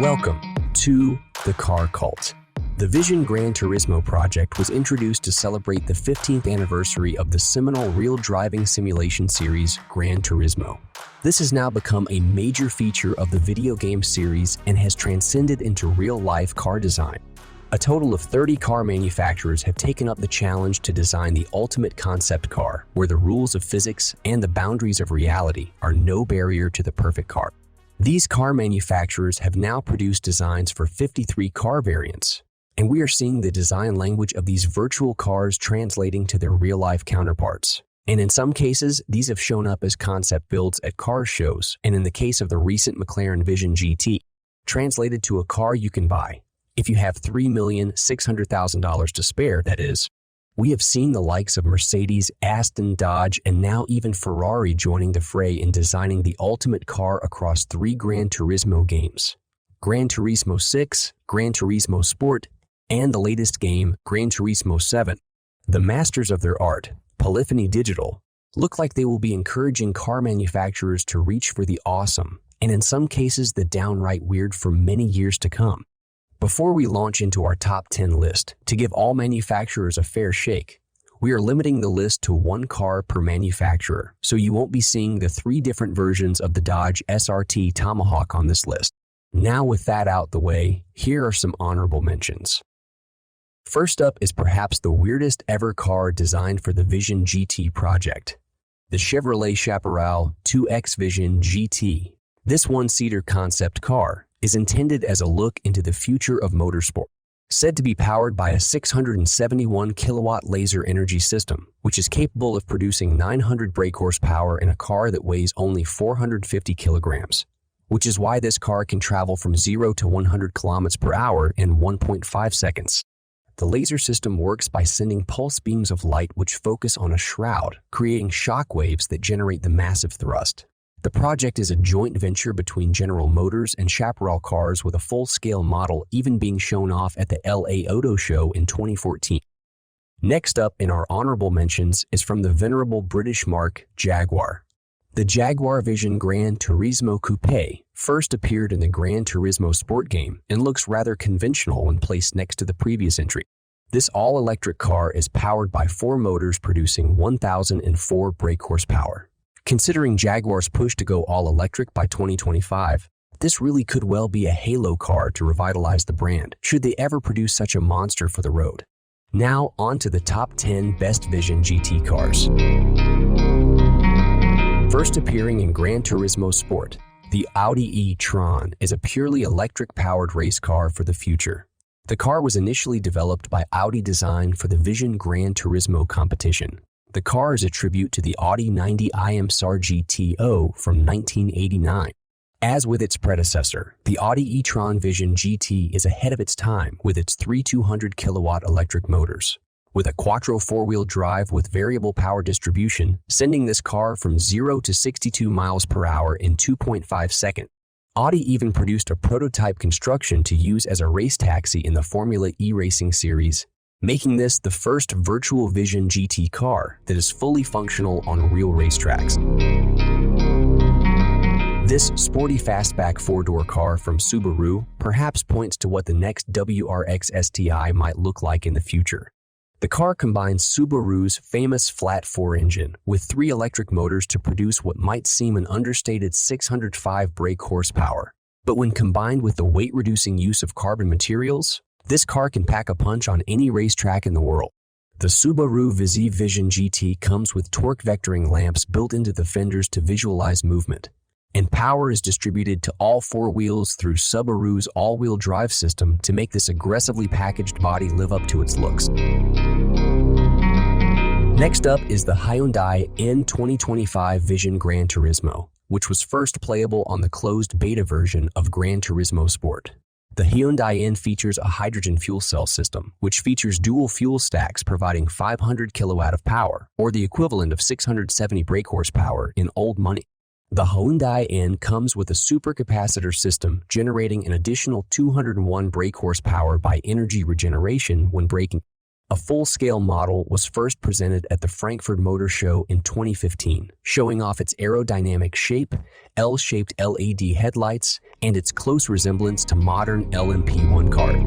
Welcome to the Car Cult. The Vision Gran Turismo project was introduced to celebrate the 15th anniversary of the seminal real driving simulation series Gran Turismo. This has now become a major feature of the video game series and has transcended into real-life car design. A total of 30 car manufacturers have taken up the challenge to design the ultimate concept car, where the rules of physics and the boundaries of reality are no barrier to the perfect car. These car manufacturers have now produced designs for 53 car variants, and we are seeing the design language of these virtual cars translating to their real-life counterparts. And in some cases, these have shown up as concept builds at car shows, and in the case of the recent McLaren Vision GT, translated to a car you can buy. If you have $3,600,000 to spare, that is. We have seen the likes of Mercedes, Aston, Dodge, and now even Ferrari joining the fray in designing the ultimate car across 3 Gran Turismo games: Gran Turismo 6, Gran Turismo Sport, and the latest game, Gran Turismo 7. The masters of their art, Polyphony Digital, look like they will be encouraging car manufacturers to reach for the awesome, and in some cases the downright weird, for many years to come. Before we launch into our top 10 list, to give all manufacturers a fair shake, we are limiting the list to 1 car per manufacturer, so you won't be seeing the 3 different versions of the Dodge SRT Tomahawk on this list. Now with that out the way, here are some honorable mentions. First up is perhaps the weirdest ever car designed for the Vision GT project, the Chevrolet Chaparral 2X Vision GT. This one-seater concept car is intended as a look into the future of motorsport. Said to be powered by a 671 kilowatt laser energy system, which is capable of producing 900 brake horsepower in a car that weighs only 450 kilograms, which is why this car can travel from 0 to 100 kilometers per hour in 1.5 seconds. The laser system works by sending pulse beams of light which focus on a shroud, creating shock waves that generate the massive thrust. The project is a joint venture between General Motors and Chaparral Cars, with a full-scale model even being shown off at the LA Auto Show in 2014. Next up in our honorable mentions is from the venerable British marque Jaguar. The Jaguar Vision Gran Turismo Coupe first appeared in the Gran Turismo Sport game and looks rather conventional when placed next to the previous entry. This all-electric car is powered by 4 motors producing 1,004 brake horsepower. Considering Jaguar's push to go all-electric by 2025, this really could well be a halo car to revitalize the brand, should they ever produce such a monster for the road. Now on to the top 10 best Vision GT cars. First appearing in Gran Turismo Sport, the Audi e-tron is a purely electric-powered race car for the future. The car was initially developed by Audi Design for the Vision Gran Turismo competition. The car is a tribute to the Audi 90 IMSAR GTO from 1989. As with its predecessor, the Audi e-tron Vision GT is ahead of its time with its 3 200 kilowatt electric motors, with a quattro 4-wheel drive with variable power distribution, sending this car from 0 to 62 miles per hour in 2.5 seconds. Audi even produced a prototype construction to use as a race taxi in the Formula E racing series, making this the first virtual Vision GT car that is fully functional on real racetracks. This sporty fastback 4-door car from Subaru perhaps points to what the next WRX STI might look like in the future. The car combines Subaru's famous flat 4 engine with 3 electric motors to produce what might seem an understated 605 brake horsepower. But when combined with the weight-reducing use of carbon materials, this car can pack a punch on any racetrack in the world. The Subaru Viziv Vision GT comes with torque vectoring lamps built into the fenders to visualize movement, and power is distributed to all 4 wheels through Subaru's all-wheel drive system to make this aggressively packaged body live up to its looks. Next up is the Hyundai N2025 Vision Gran Turismo, which was first playable on the closed beta version of Gran Turismo Sport. The Hyundai N features a hydrogen fuel cell system, which features dual fuel stacks providing 500 kilowatt of power, or the equivalent of 670 brake horsepower in old money. The Hyundai N comes with a supercapacitor system generating an additional 201 brake horsepower by energy regeneration when braking. A full-scale model was first presented at the Frankfurt Motor Show in 2015, showing off its aerodynamic shape, L-shaped LED headlights, and its close resemblance to modern LMP1 cars.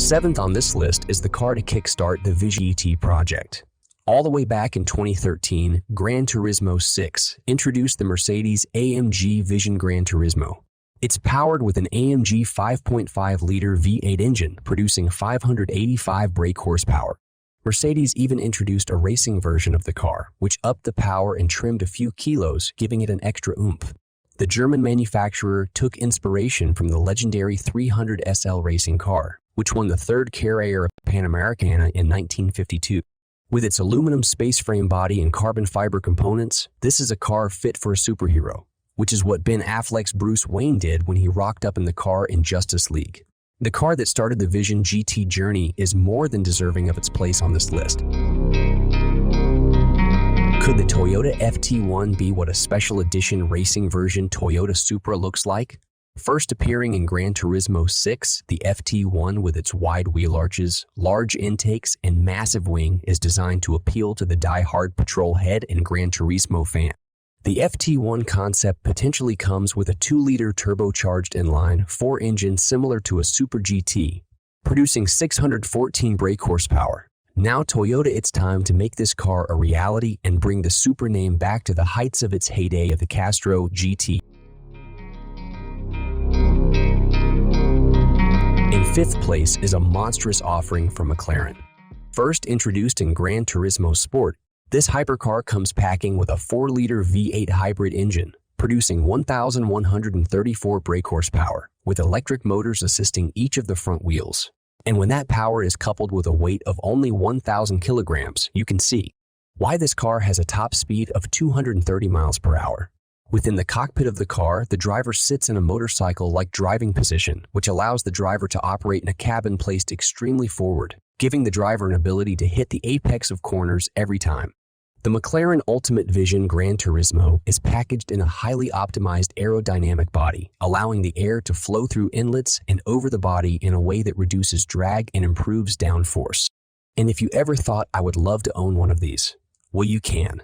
Seventh on this list is the car to kickstart the Vision GT project. All the way back in 2013, Gran Turismo 6 introduced the Mercedes-AMG Vision Gran Turismo. It's powered with an AMG 5.5-liter V8 engine, producing 585 brake horsepower. Mercedes even introduced a racing version of the car, which upped the power and trimmed a few kilos, giving it an extra oomph. The German manufacturer took inspiration from the legendary 300 SL racing car, which won the third Carrera Panamericana in 1952. With its aluminum space frame body and carbon fiber components, this is a car fit for a superhero, which is what Ben Affleck's Bruce Wayne did when he rocked up in the car in Justice League. The car that started the Vision GT journey is more than deserving of its place on this list. Could the Toyota FT1 be what a special edition racing version Toyota Supra looks like? First appearing in Gran Turismo 6, the FT1 with its wide wheel arches, large intakes, and massive wing is designed to appeal to the die-hard patrol head and Gran Turismo fan. The FT1 concept potentially comes with a 2-liter turbocharged inline-4 engine similar to a Super GT, producing 614 brake horsepower. Now Toyota, it's time to make this car a reality and bring the Supra name back to the heights of its heyday of the Castro GT. In fifth place is a monstrous offering from McLaren. First introduced in Gran Turismo Sport, this hypercar comes packing with a 4-liter V8 hybrid engine, producing 1,134 brake horsepower, with electric motors assisting each of the front wheels. And when that power is coupled with a weight of only 1,000 kilograms, you can see why this car has a top speed of 230 miles per hour. Within the cockpit of the car, the driver sits in a motorcycle-like driving position, which allows the driver to operate in a cabin placed extremely forward, giving the driver an ability to hit the apex of corners every time. The McLaren Ultimate Vision Gran Turismo is packaged in a highly optimized aerodynamic body, allowing the air to flow through inlets and over the body in a way that reduces drag and improves downforce. And if you ever thought I would love to own one of these, well, you can.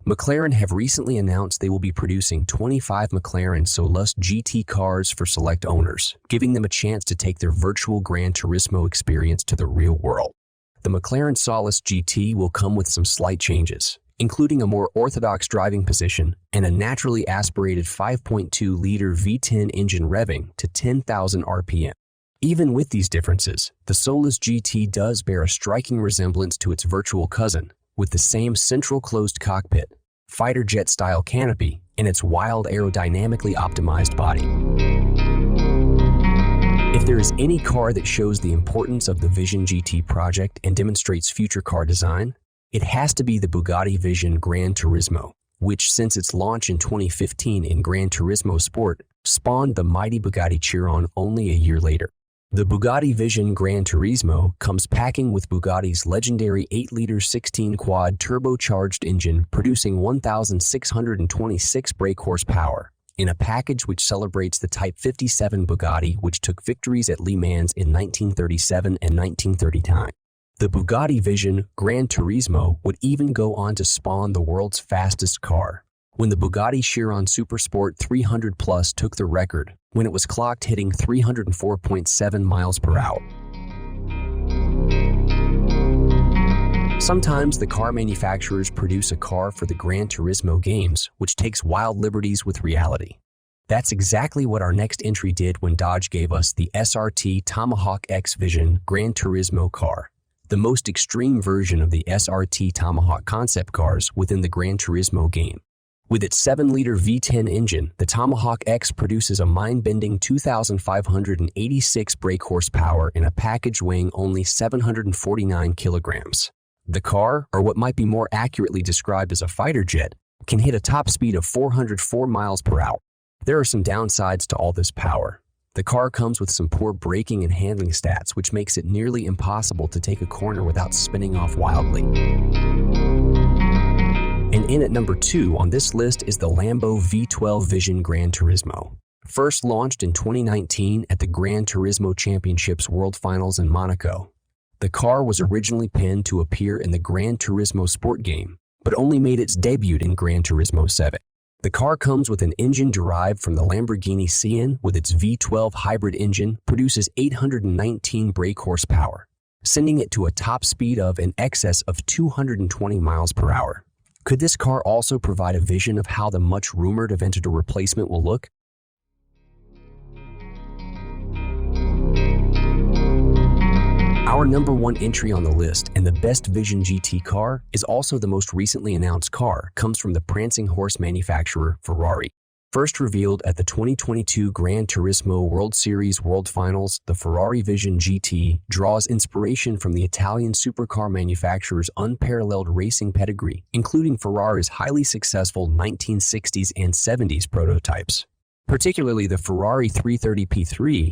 McLaren have recently announced they will be producing 25 McLaren Solus GT cars for select owners, giving them a chance to take their virtual Gran Turismo experience to the real world. The McLaren Solus GT will come with some slight changes, including a more orthodox driving position and a naturally aspirated 5.2-liter V10 engine revving to 10,000 RPM. Even with these differences, the Solus GT does bear a striking resemblance to its virtual cousin, with the same central closed cockpit, fighter jet-style canopy, and its wild aerodynamically optimized body. If there is any car that shows the importance of the Vision GT project and demonstrates future car design, it has to be the Bugatti Vision Gran Turismo, which since its launch in 2015 in Gran Turismo Sport, spawned the mighty Bugatti Chiron only a year later. The Bugatti Vision Gran Turismo comes packing with Bugatti's legendary 8-liter 16-quad turbocharged engine producing 1,626 brake horsepower, in a package which celebrates the Type 57 Bugatti which took victories at Le Mans in 1937 and 1939. The Bugatti Vision Gran Turismo would even go on to spawn the world's fastest car, when the Bugatti Chiron Supersport 300 Plus took the record when it was clocked hitting 304.7 miles per hour. Sometimes the car manufacturers produce a car for the Gran Turismo games, which takes wild liberties with reality. That's exactly what our next entry did when Dodge gave us the SRT Tomahawk X Vision Gran Turismo car, the most extreme version of the SRT Tomahawk concept cars within the Gran Turismo game. With its 7-liter V10 engine, the Tomahawk X produces a mind-bending 2,586 brake horsepower in a package weighing only 749 kilograms. The car, or what might be more accurately described as a fighter jet, can hit a top speed of 404 miles per hour. There are some downsides to all this power. The car comes with some poor braking and handling stats, which makes it nearly impossible to take a corner without spinning off wildly. And in at number 2 on this list is the Lambo V12 Vision Gran Turismo. First launched in 2019 at the Gran Turismo Championships World Finals in Monaco. The car was originally pinned to appear in the Gran Turismo Sport game, but only made its debut in Gran Turismo 7. The car comes with an engine derived from the Lamborghini Sian with its V12 hybrid engine, produces 819 brake horsepower, sending it to a top speed of in excess of 220 miles per hour. Could this car also provide a vision of how the much-rumored Aventador replacement will look? Our number one entry on the list and the best Vision GT car is also the most recently announced car, comes from the prancing horse manufacturer Ferrari. First revealed at the 2022 Gran Turismo World Series World Finals, the Ferrari Vision GT draws inspiration from the Italian supercar manufacturer's unparalleled racing pedigree, including Ferrari's highly successful 1960s and 70s prototypes, particularly the Ferrari 330 P3.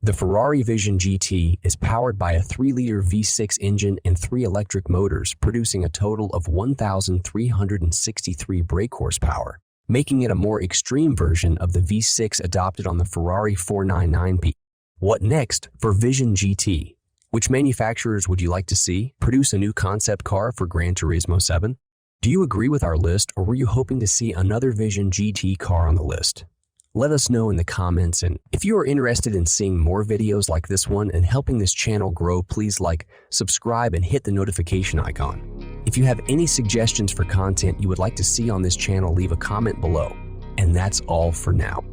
The Ferrari Vision GT is powered by a 3-liter V6 engine and 3 electric motors, producing a total of 1,363 brake horsepower, making it a more extreme version of the V6 adopted on the Ferrari 499P. What next for Vision GT? Which manufacturers would you like to see produce a new concept car for Gran Turismo 7? Do you agree with our list, or were you hoping to see another Vision GT car on the list? Let us know in the comments, and if you are interested in seeing more videos like this one and helping this channel grow, please like, subscribe, and hit the notification icon. If you have any suggestions for content you would like to see on this channel, leave a comment below. And that's all for now.